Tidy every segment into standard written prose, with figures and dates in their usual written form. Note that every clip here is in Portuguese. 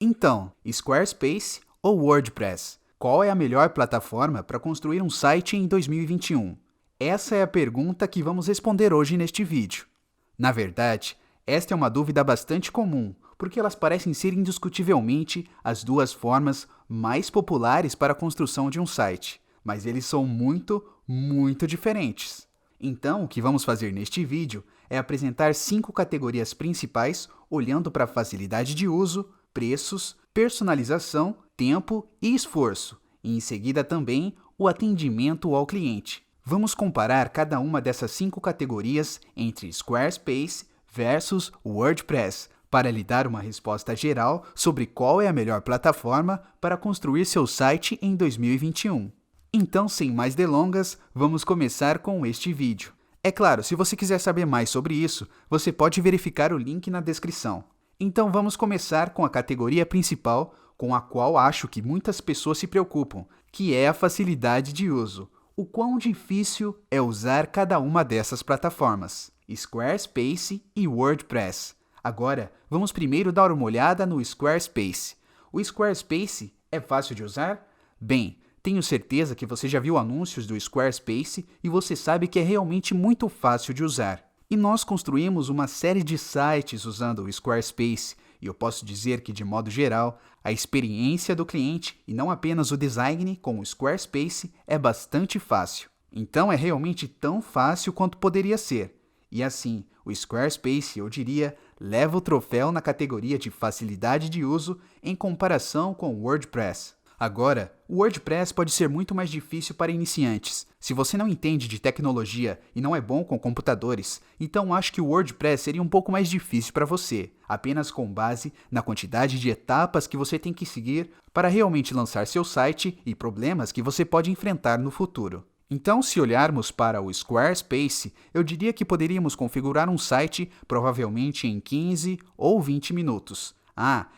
Então, Squarespace ou WordPress? Qual é a melhor plataforma para construir um site em 2021? Essa é a pergunta que vamos responder hoje neste vídeo. Na verdade, esta é uma dúvida bastante comum, porque elas parecem ser indiscutivelmente as duas formas mais populares para a construção de um site, mas eles são muito diferentes. Então, o que vamos fazer neste vídeo é apresentar 5 categorias principais, olhando para a facilidade de uso, preços, personalização, tempo e esforço, e em seguida também o atendimento ao cliente. Vamos comparar cada uma dessas 5 categorias entre Squarespace versus WordPress, para lhe dar uma resposta geral sobre qual é a melhor plataforma para construir seu site em 2021. Então, sem mais delongas, vamos começar com este vídeo. É claro, se você quiser saber mais sobre isso, você pode verificar o link na descrição. Então vamos começar com a categoria principal, com a qual acho que muitas pessoas se preocupam, que é a facilidade de uso. O quão difícil é usar cada uma dessas plataformas, Squarespace e WordPress. Agora, vamos primeiro dar uma olhada no Squarespace. O Squarespace é fácil de usar? Bem, tenho certeza que você já viu anúncios do Squarespace e você sabe que é realmente muito fácil de usar. E nós construímos uma série de sites usando o Squarespace, e eu posso dizer que, de modo geral, a experiência do cliente e não apenas o design com o Squarespace é bastante fácil. Então é realmente tão fácil quanto poderia ser. E assim, o Squarespace, eu diria, leva o troféu na categoria de facilidade de uso em comparação com o WordPress. Agora, o WordPress pode ser muito mais difícil para iniciantes. Se você não entende de tecnologia e não é bom com computadores, então acho que o WordPress seria um pouco mais difícil para você, apenas com base na quantidade de etapas que você tem que seguir para realmente lançar seu site e problemas que você pode enfrentar no futuro. Então, se olharmos para o Squarespace, eu diria que poderíamos configurar um site provavelmente em 15 ou 20 minutos.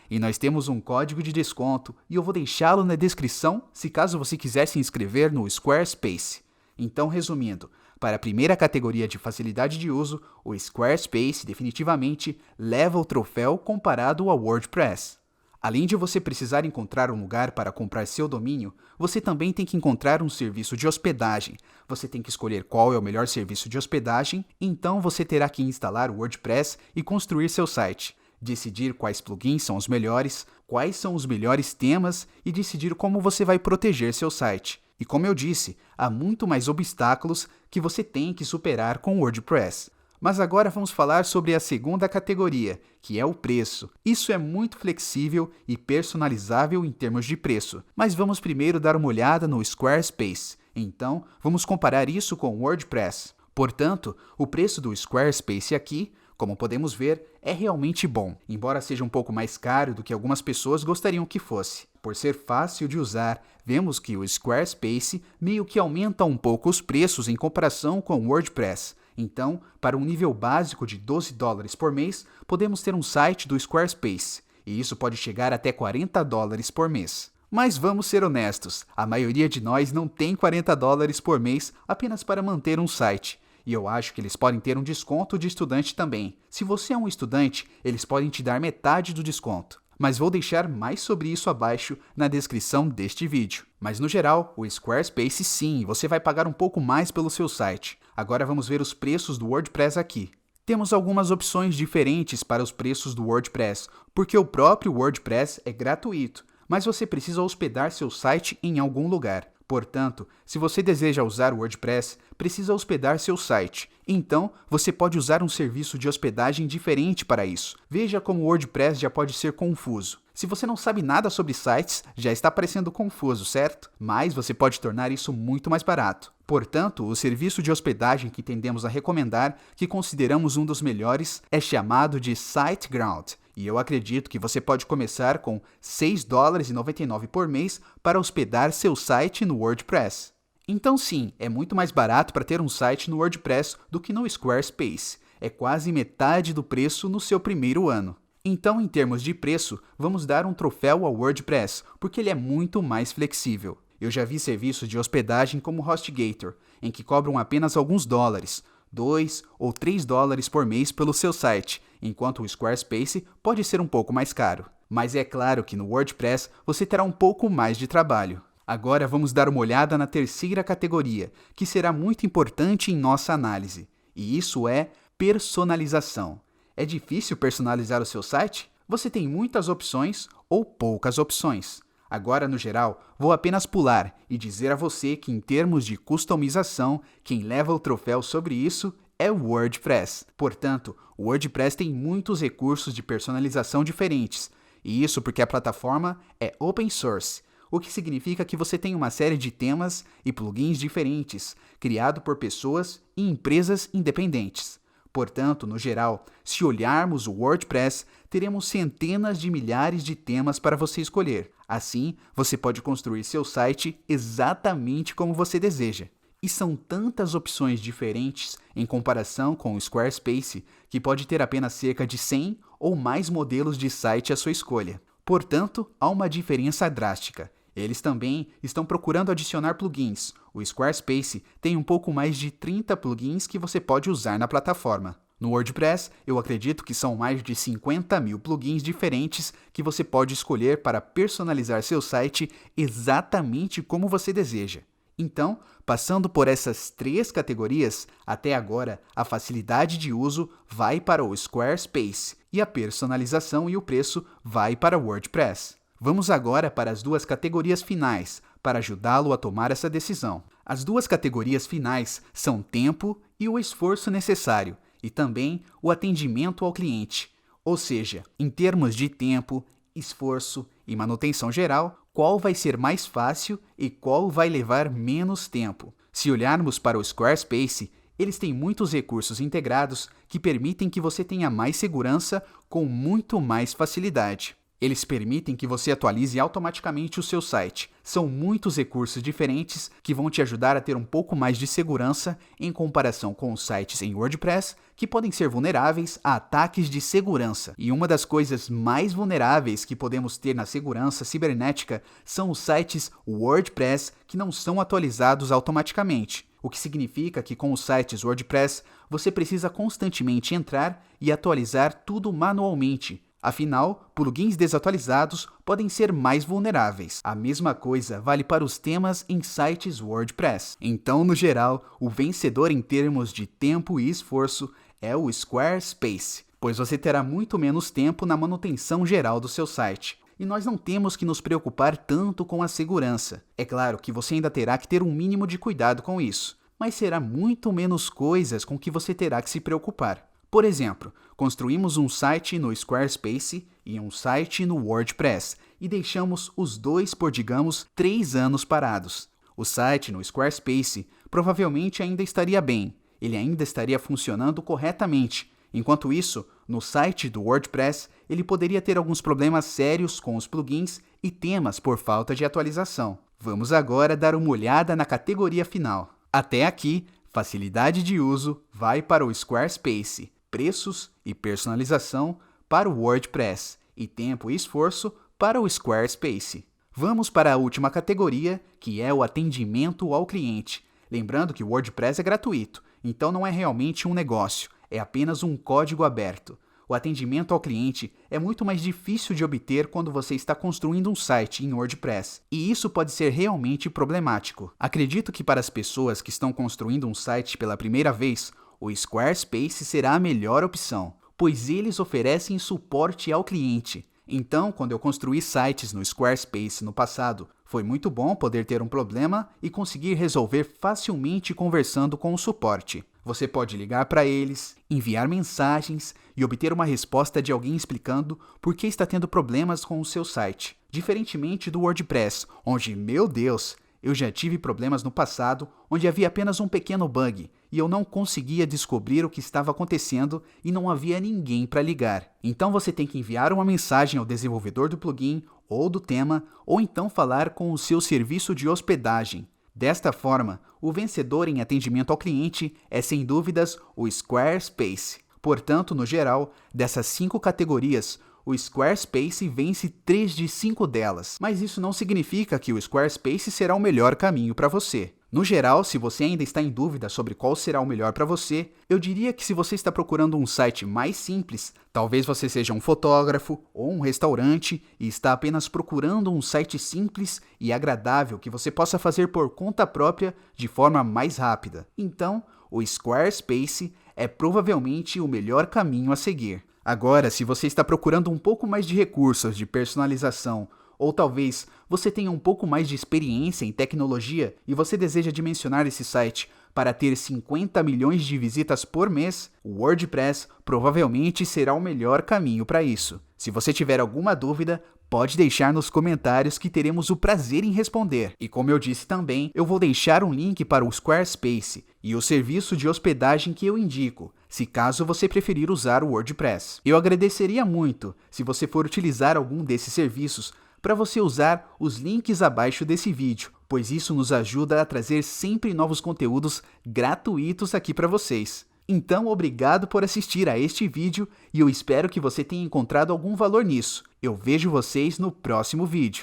E nós temos um código de desconto e eu vou deixá-lo na descrição se caso você quiser se inscrever no Squarespace. Então, resumindo, para a primeira categoria de facilidade de uso, o Squarespace definitivamente leva o troféu comparado ao WordPress. Além de você precisar encontrar um lugar para comprar seu domínio, você também tem que encontrar um serviço de hospedagem. Você tem que escolher qual é o melhor serviço de hospedagem, então você terá que instalar o WordPress e construir seu site. Decidir quais plugins são os melhores, quais são os melhores temas e decidir como você vai proteger seu site. E como eu disse, há muito mais obstáculos que você tem que superar com o WordPress. Mas agora vamos falar sobre a segunda categoria, que é o preço. Isso é muito flexível e personalizável em termos de preço, mas vamos primeiro dar uma olhada no Squarespace. Então, vamos comparar isso com o WordPress. Portanto, o preço do Squarespace aqui, como podemos ver, é realmente bom, embora seja um pouco mais caro do que algumas pessoas gostariam que fosse. Por ser fácil de usar, vemos que o Squarespace meio que aumenta um pouco os preços em comparação com o WordPress. Então, para um nível básico de $12 por mês, podemos ter um site do Squarespace, e isso pode chegar até $40 por mês. Mas vamos ser honestos, a maioria de nós não tem $40 por mês apenas para manter um site. E eu acho que eles podem ter um desconto de estudante também. Se você é um estudante, eles podem te dar metade do desconto. Mas vou deixar mais sobre isso abaixo na descrição deste vídeo. Mas no geral, o Squarespace sim, você vai pagar um pouco mais pelo seu site. Agora vamos ver os preços do WordPress aqui. Temos algumas opções diferentes para os preços do WordPress, porque o próprio WordPress é gratuito, mas você precisa hospedar seu site em algum lugar. Portanto, se você deseja usar o WordPress, precisa hospedar seu site. Então, você pode usar um serviço de hospedagem diferente para isso. Veja como o WordPress já pode ser confuso. Se você não sabe nada sobre sites, já está parecendo confuso, certo? Mas você pode tornar isso muito mais barato. Portanto, o serviço de hospedagem que tendemos a recomendar, que consideramos um dos melhores, é chamado de SiteGround. E eu acredito que você pode começar com $6,99 por mês para hospedar seu site no WordPress. Então sim, é muito mais barato para ter um site no WordPress do que no Squarespace. É quase metade do preço no seu primeiro ano. Então, em termos de preço, vamos dar um troféu ao WordPress, porque ele é muito mais flexível. Eu já vi serviços de hospedagem como HostGator, em que cobram apenas alguns dólares, $2 ou $3 por mês pelo seu site, enquanto o Squarespace pode ser um pouco mais caro. mas é claro que no WordPress você terá um pouco mais de trabalho. Agora vamos dar uma olhada na terceira categoria, que será muito importante em nossa análise, e isso é personalização. É difícil personalizar o seu site? Você tem muitas opções ou poucas opções. Agora, no geral, vou apenas pular e dizer a você que, em termos de customização, quem leva o troféu sobre isso é o WordPress. Portanto, o WordPress tem muitos recursos de personalização diferentes, e isso porque a plataforma é open source, o que significa que você tem uma série de temas e plugins diferentes, criados por pessoas e empresas independentes. Portanto, no geral, se olharmos o WordPress, teremos centenas de milhares de temas para você escolher. Assim, você pode construir seu site exatamente como você deseja. E são tantas opções diferentes em comparação com o Squarespace que pode ter apenas cerca de 100 ou mais modelos de site à sua escolha. Portanto, há uma diferença drástica. Eles também estão procurando adicionar plugins. O Squarespace tem um pouco mais de 30 plugins que você pode usar na plataforma. No WordPress, eu acredito que são mais de 50 mil plugins diferentes que você pode escolher para personalizar seu site exatamente como você deseja. Então, passando por essas três categorias, até agora a facilidade de uso vai para o Squarespace e a personalização e o preço vai para o WordPress. Vamos agora para as duas categorias finais, para ajudá-lo a tomar essa decisão. As duas categorias finais são tempo e o esforço necessário, e também o atendimento ao cliente. Ou seja, em termos de tempo, esforço e manutenção geral, qual vai ser mais fácil e qual vai levar menos tempo. Se olharmos para o Squarespace, eles têm muitos recursos integrados que permitem que você tenha mais segurança com muito mais facilidade. Eles permitem que você atualize automaticamente o seu site. São muitos recursos diferentes que vão te ajudar a ter um pouco mais de segurança em comparação com os sites em WordPress, que podem ser vulneráveis a ataques de segurança. E uma das coisas mais vulneráveis que podemos ter na segurança cibernética são os sites WordPress que não são atualizados automaticamente. O que significa que com os sites WordPress, você precisa constantemente entrar e atualizar tudo manualmente. Afinal, plugins desatualizados podem ser mais vulneráveis. A mesma coisa vale para os temas em sites WordPress. Então, no geral, o vencedor em termos de tempo e esforço é o Squarespace, pois você terá muito menos tempo na manutenção geral do seu site. E nós não temos que nos preocupar tanto com a segurança. É claro que você ainda terá que ter um mínimo de cuidado com isso, mas será muito menos coisas com que você terá que se preocupar. Por exemplo, construímos um site no Squarespace e um site no WordPress e deixamos os dois por, digamos, 3 anos parados. O site no Squarespace provavelmente ainda estaria bem, ele ainda estaria funcionando corretamente. Enquanto isso, no site do WordPress, ele poderia ter alguns problemas sérios com os plugins e temas por falta de atualização. Vamos agora dar uma olhada na categoria final. Até aqui, facilidade de uso vai para o Squarespace. Preços e personalização para o WordPress e tempo e esforço para o Squarespace. Vamos para a última categoria, que é o atendimento ao cliente. Lembrando que o WordPress é gratuito, então não é realmente um negócio, é apenas um código aberto. O atendimento ao cliente é muito mais difícil de obter quando você está construindo um site em WordPress, e isso pode ser realmente problemático. Acredito que para as pessoas que estão construindo um site pela primeira vez, o Squarespace será a melhor opção, pois eles oferecem suporte ao cliente. Então, quando eu construí sites no Squarespace no passado, foi muito bom poder ter um problema e conseguir resolver facilmente conversando com o suporte. Você pode ligar para eles, enviar mensagens e obter uma resposta de alguém explicando por que está tendo problemas com o seu site. Diferentemente do WordPress, onde, meu Deus, eu já tive problemas no passado onde havia apenas um pequeno bug e eu não conseguia descobrir o que estava acontecendo e não havia ninguém para ligar. Então você tem que enviar uma mensagem ao desenvolvedor do plugin ou do tema, ou então falar com o seu serviço de hospedagem. Desta forma, o vencedor em atendimento ao cliente é sem dúvidas o Squarespace. Portanto, no geral, dessas 5 categorias, o Squarespace vence 3 de 5 delas. Mas isso não significa que o Squarespace será o melhor caminho para você. No geral, se você ainda está em dúvida sobre qual será o melhor para você, eu diria que se você está procurando um site mais simples, talvez você seja um fotógrafo ou um restaurante e está apenas procurando um site simples e agradável que você possa fazer por conta própria de forma mais rápida. Então, o Squarespace é provavelmente o melhor caminho a seguir. Agora, se você está procurando um pouco mais de recursos de personalização, ou talvez você tenha um pouco mais de experiência em tecnologia e você deseja dimensionar esse site para ter 50 milhões de visitas por mês, o WordPress provavelmente será o melhor caminho para isso. Se você tiver alguma dúvida, pode deixar nos comentários que teremos o prazer em responder. E como eu disse também, eu vou deixar um link para o Squarespace e o serviço de hospedagem que eu indico, se caso você preferir usar o WordPress. Eu agradeceria muito se você for utilizar algum desses serviços para você usar os links abaixo desse vídeo, pois isso nos ajuda a trazer sempre novos conteúdos gratuitos aqui para vocês. Então, obrigado por assistir a este vídeo e eu espero que você tenha encontrado algum valor nisso. Eu vejo vocês no próximo vídeo.